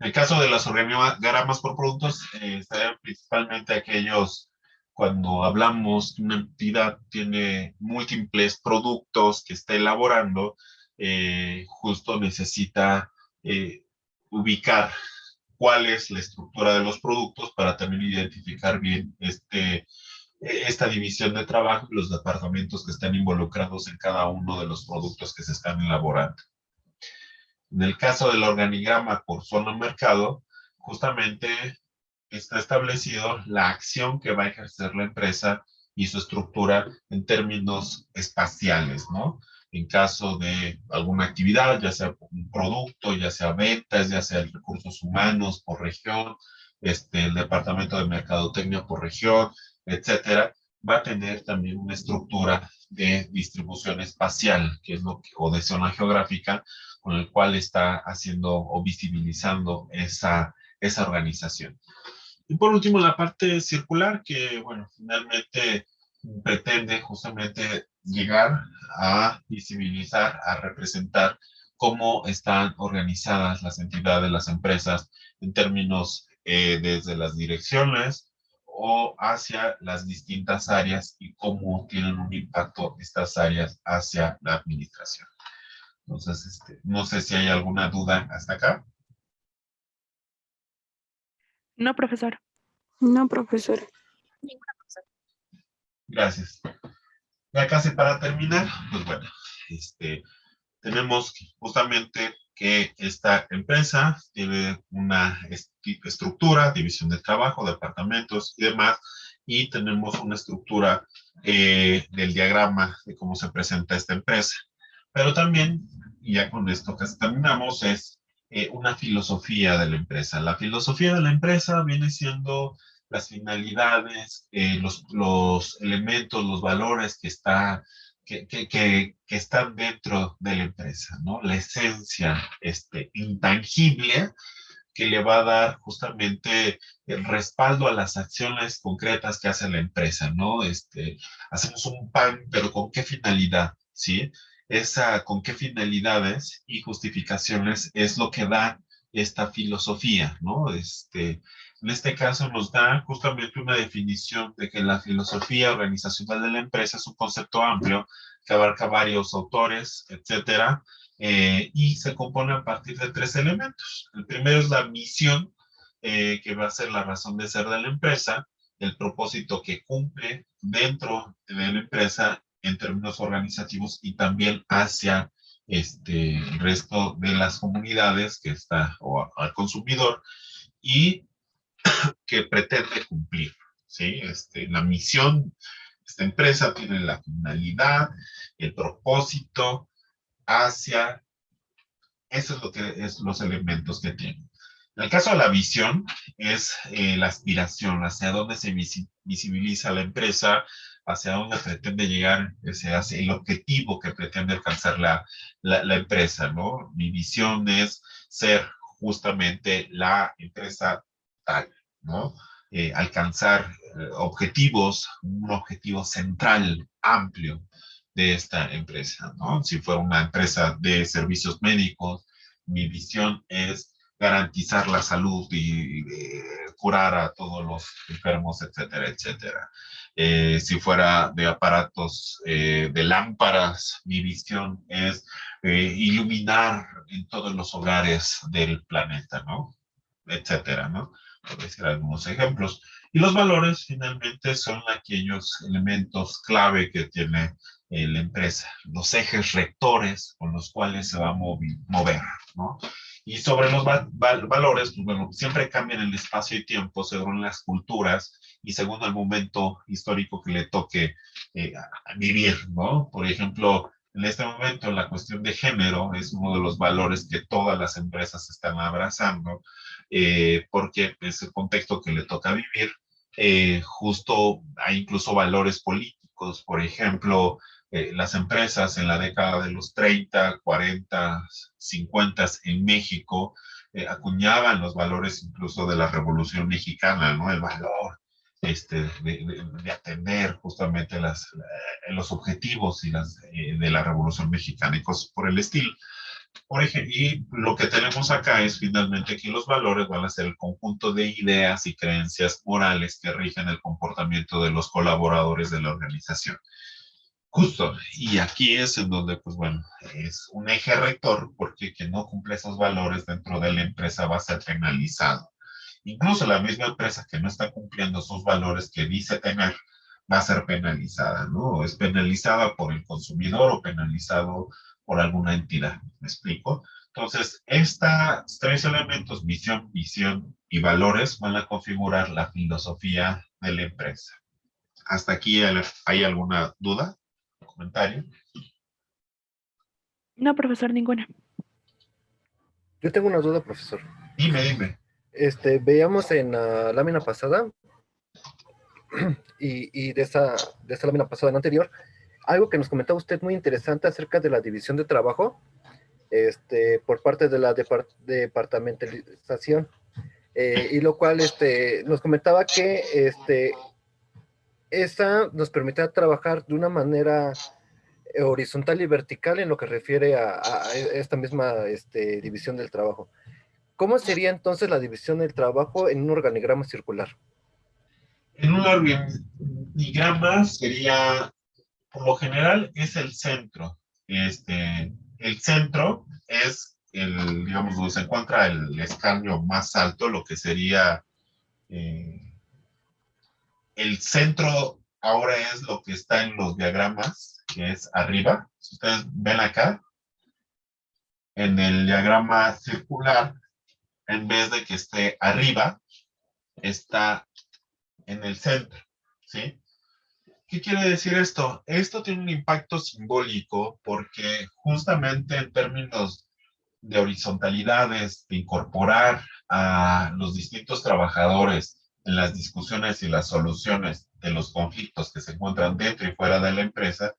En el caso de las organigramas por productos, serían principalmente aquellos cuando hablamos que una entidad tiene múltiples productos que está elaborando, justo necesita ubicar cuál es la estructura de los productos para también identificar bien esta división de trabajo y los departamentos que están involucrados en cada uno de los productos que se están elaborando. En el caso del organigrama por zona mercado, justamente está establecido la acción que va a ejercer la empresa y su estructura en términos espaciales, ¿no? En caso de alguna actividad, ya sea un producto, ya sea ventas, ya sea recursos humanos por región, el departamento de mercadotecnia por región, etcétera, va a tener también una estructura de distribución espacial, que es o de zona geográfica, con el cual está haciendo o visibilizando esa organización. Y por último, la parte circular, que, bueno, finalmente pretende justamente llegar a visibilizar, a representar cómo están organizadas las entidades, las empresas, en términos desde las direcciones o hacia las distintas áreas y cómo tienen un impacto estas áreas hacia la administración. Entonces, no sé si hay alguna duda hasta acá. No, profesor. No, profesor. Gracias. Ya casi para terminar, pues bueno, tenemos justamente que esta empresa tiene una estructura, división de trabajo, departamentos y demás, y tenemos una estructura del diagrama de cómo se presenta esta empresa. Pero también, y ya con esto casi terminamos, es una filosofía de la empresa. La filosofía de la empresa viene siendo las finalidades, los elementos, los valores que están dentro de la empresa, ¿no? La esencia intangible que le va a dar justamente el respaldo a las acciones concretas que hace la empresa, ¿no? Hacemos un pan, pero ¿con qué finalidad? ¿Sí? Con qué finalidades y justificaciones es lo que da esta filosofía, ¿no? En este caso nos da justamente una definición de que la filosofía organizacional de la empresa es un concepto amplio que abarca varios autores, etcétera, y se compone a partir de 3 elementos. El primero es la misión, que va a ser la razón de ser de la empresa, el propósito que cumple dentro de la empresa en términos organizativos y también hacia el resto de las comunidades que está, o al consumidor, y que pretende cumplir, ¿sí? La misión, esta empresa tiene la finalidad, el propósito hacia, eso es lo que es los elementos que tiene. En el caso de la visión, es la aspiración, hacia dónde se visibiliza la empresa, hacia dónde pretende llegar, hacia el objetivo que pretende alcanzar la empresa, ¿no? Mi visión es ser justamente la empresa tal, ¿no? Alcanzar objetivos, un objetivo central, amplio de esta empresa, ¿no? Si fuera una empresa de servicios médicos, mi visión es garantizar la salud y curar a todos los enfermos, etcétera, etcétera. Si fuera de aparatos de lámparas, mi visión es iluminar en todos los hogares del planeta, ¿no? Etcétera, ¿no? Por decir algunos ejemplos. Y los valores finalmente son aquellos elementos clave que tiene la empresa, los ejes rectores con los cuales se va a mover, ¿no? Y sobre los valores, pues bueno, siempre cambian el espacio y tiempo según las culturas y según el momento histórico que le toque a vivir, ¿no? Por ejemplo, en este momento la cuestión de género es uno de los valores que todas las empresas están abrazando, porque es el contexto que le toca vivir. Justo hay incluso valores políticos, por ejemplo, las empresas en la década de los 30, 40, 50 en México acuñaban los valores incluso de la Revolución Mexicana, ¿no? El valor de atender justamente los objetivos de la Revolución Mexicana y cosas por el estilo. Por ejemplo, y lo que tenemos acá es finalmente que los valores van a ser el conjunto de ideas y creencias morales que rigen el comportamiento de los colaboradores de la organización. Justo, y aquí es en donde, pues bueno, es un eje rector porque quien no cumple esos valores dentro de la empresa va a ser penalizado. Incluso la misma empresa que no está cumpliendo sus valores que dice tener va a ser penalizada, ¿no? Es penalizada por el consumidor o penalizado por alguna entidad, ¿me explico? Entonces, estos tres elementos, misión, visión y valores, van a configurar la filosofía de la empresa. ¿Hasta aquí hay alguna duda? ¿Comentario? No, profesor, ninguna. Yo tengo una duda, profesor. Dime, dime. Veíamos en la lámina pasada y de esa lámina pasada en anterior, algo que nos comentaba usted muy interesante acerca de la división de trabajo por parte de la departamentalización, y lo cual nos comentaba que esa nos permitía trabajar de una manera horizontal y vertical en lo que refiere a esta misma división del trabajo. ¿Cómo sería entonces la división del trabajo en un organigrama circular? En un organigrama sería, por lo general, es el centro. El centro es digamos, donde se encuentra el escaño más alto, lo que sería el centro ahora es lo que está en los diagramas, que es arriba. Si ustedes ven acá, en el diagrama circular, en vez de que esté arriba, está en el centro, ¿sí? ¿Qué quiere decir esto? Esto tiene un impacto simbólico porque justamente en términos de horizontalidades, de incorporar a los distintos trabajadores en las discusiones y las soluciones de los conflictos que se encuentran dentro y fuera de la empresa,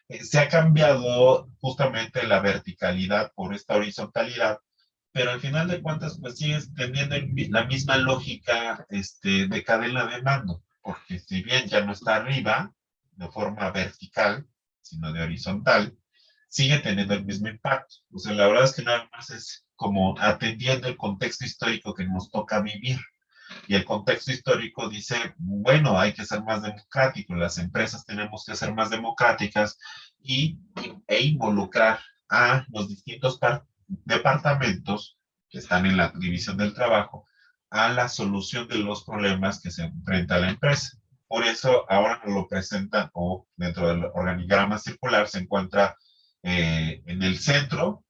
se ha cambiado justamente la verticalidad por esta horizontalidad, pero al final de cuentas, pues sigues teniendo la misma lógica de cadena de mando, porque si bien ya no está arriba de forma vertical, sino de horizontal, sigue teniendo el mismo impacto. O sea, la verdad es que nada más es como atendiendo el contexto histórico que nos toca vivir. Y el contexto histórico dice, bueno, hay que ser más democráticos, las empresas tenemos que ser más democráticas e involucrar a los distintos departamentos que están en la división del trabajo a la solución de los problemas que se enfrenta la empresa. Por eso ahora nos lo presentan, o dentro del organigrama circular se encuentra en el centro,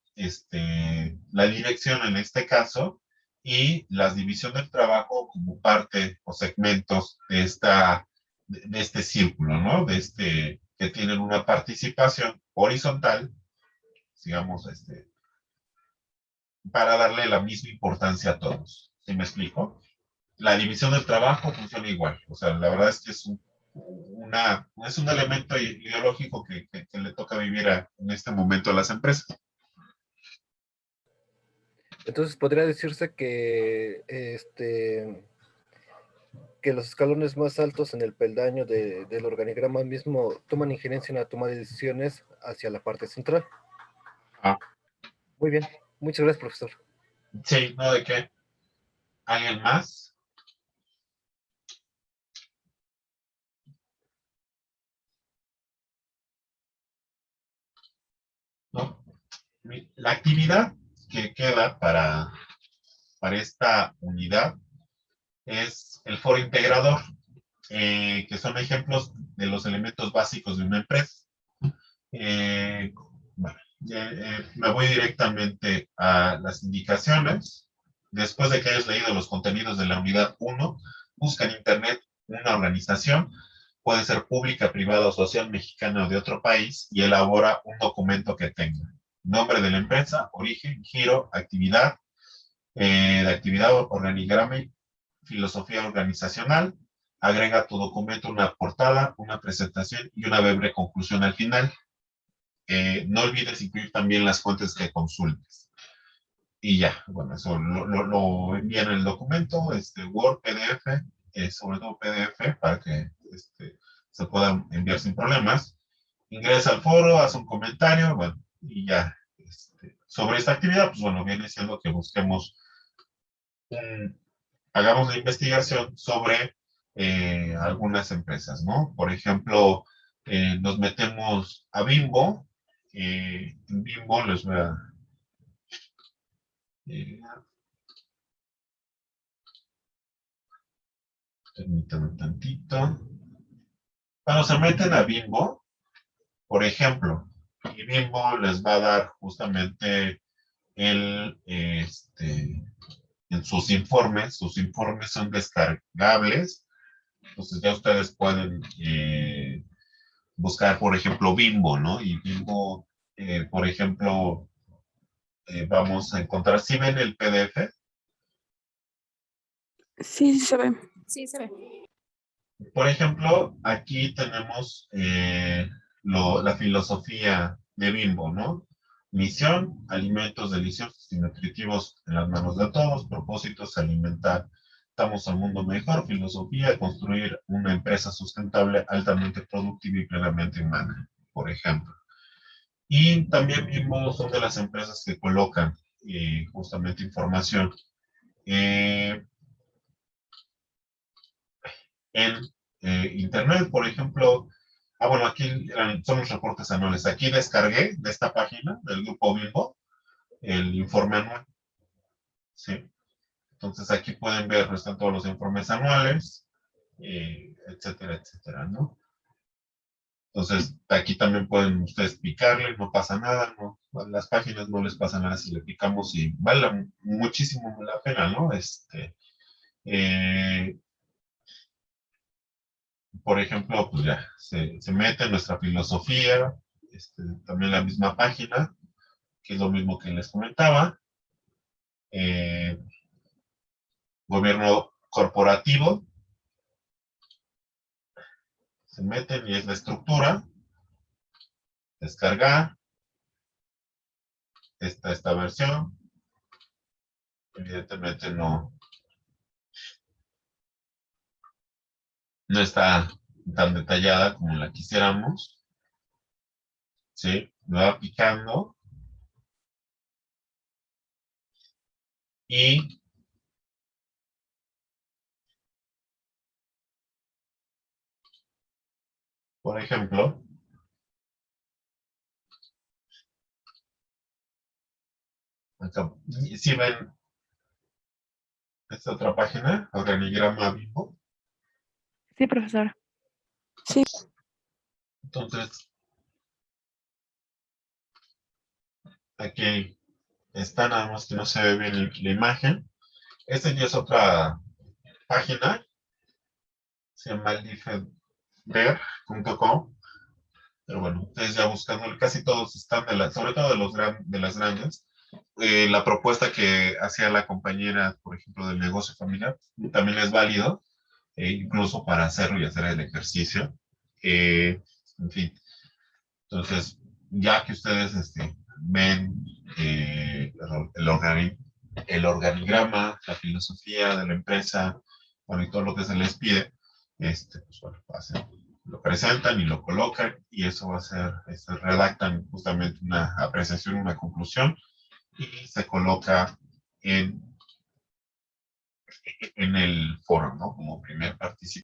la dirección en este caso, y la división del trabajo como parte o segmentos de este círculo, ¿no? Que tienen una participación horizontal, digamos, para darle la misma importancia a todos. ¿Sí me explico? La división del trabajo funciona igual. O sea, la verdad es que es un elemento ideológico que le toca vivir en este momento a las empresas. Entonces podría decirse que los escalones más altos en el peldaño del organigrama mismo toman injerencia en la toma de decisiones hacia la parte central. Ah, Muy bien, muchas gracias, profesor. sí, ¿no? ¿De qué? ¿Alguien más? ¿No? La actividad que queda para esta unidad es el foro integrador, que son ejemplos de los elementos básicos de una empresa. Bueno, me voy directamente a las indicaciones. Después de que hayas leído los contenidos de la unidad 1, busca en Internet una organización, puede ser pública, privada o social, mexicana o de otro país, y elabora un documento que tenga nombre de la empresa, origen, giro, actividad, de actividad, organigrama, filosofía organizacional. Agrega a tu documento una portada, una presentación y una breve conclusión al final. No olvides incluir también las fuentes que consultes. Y ya, bueno, eso lo envían en el documento, Word, PDF, sobre todo PDF, para que se puedan enviar sin problemas. Ingresa al foro, haz un comentario, bueno, y ya. Sobre esta actividad, pues bueno, viene siendo que busquemos, hagamos la investigación sobre algunas empresas, ¿no? Por ejemplo, nos metemos a Bimbo. En Bimbo les voy a... permítanme tantito. Cuando se meten a Bimbo, por ejemplo, y Bimbo les va a dar justamente en sus informes son descargables, entonces ya ustedes pueden buscar, por ejemplo, Bimbo, ¿no? Y Bimbo, por ejemplo, vamos a encontrar, ¿sí ven el PDF? Sí, sí se ve. Sí, se ve. Por ejemplo, aquí tenemos la filosofía de Bimbo, ¿no? Misión, alimentos deliciosos y nutritivos en las manos de todos, propósitos, alimentar. Estamos al mundo mejor, filosofía, construir una empresa sustentable, altamente productiva y plenamente humana, por ejemplo. Y también Bimbo son de las empresas que colocan justamente información en Internet, por ejemplo. Bueno, aquí son los reportes anuales. Aquí descargué de esta página del grupo Bimbo el informe anual. ¿Sí? Entonces aquí pueden ver, están todos los informes anuales, etcétera, etcétera, ¿no? Entonces aquí también pueden ustedes picarle, no pasa nada, no, a las páginas no les pasa nada si le picamos y vale muchísimo la pena, ¿no? Eh, por ejemplo, pues ya, se mete en nuestra filosofía, también la misma página, que es lo mismo que les comentaba. Gobierno corporativo, se meten y es la estructura, descargar, esta versión, evidentemente no está tan detallada como la quisiéramos, ¿sí? Me va picando y por ejemplo, acá, si ven esta otra página, organigrama Bimbo, Sí, profesor. Sí. entonces Aquí está, nada más que no se ve bien la imagen. Esta ya es otra página, se llama lifever.com, pero bueno, ustedes ya buscando, casi todos están, sobre todo de las grandes. La propuesta que hacía la compañera, por ejemplo, del negocio familiar, también es válido, incluso para hacerlo y hacer el ejercicio. En fin, entonces, ya que ustedes ven el organigrama, la filosofía de la empresa, bueno, y todo lo que se les pide, pues bueno, lo presentan y lo colocan, y eso va a ser, redactan justamente una apreciación, una conclusión, y se coloca en el foro, ¿no? Como primer participante.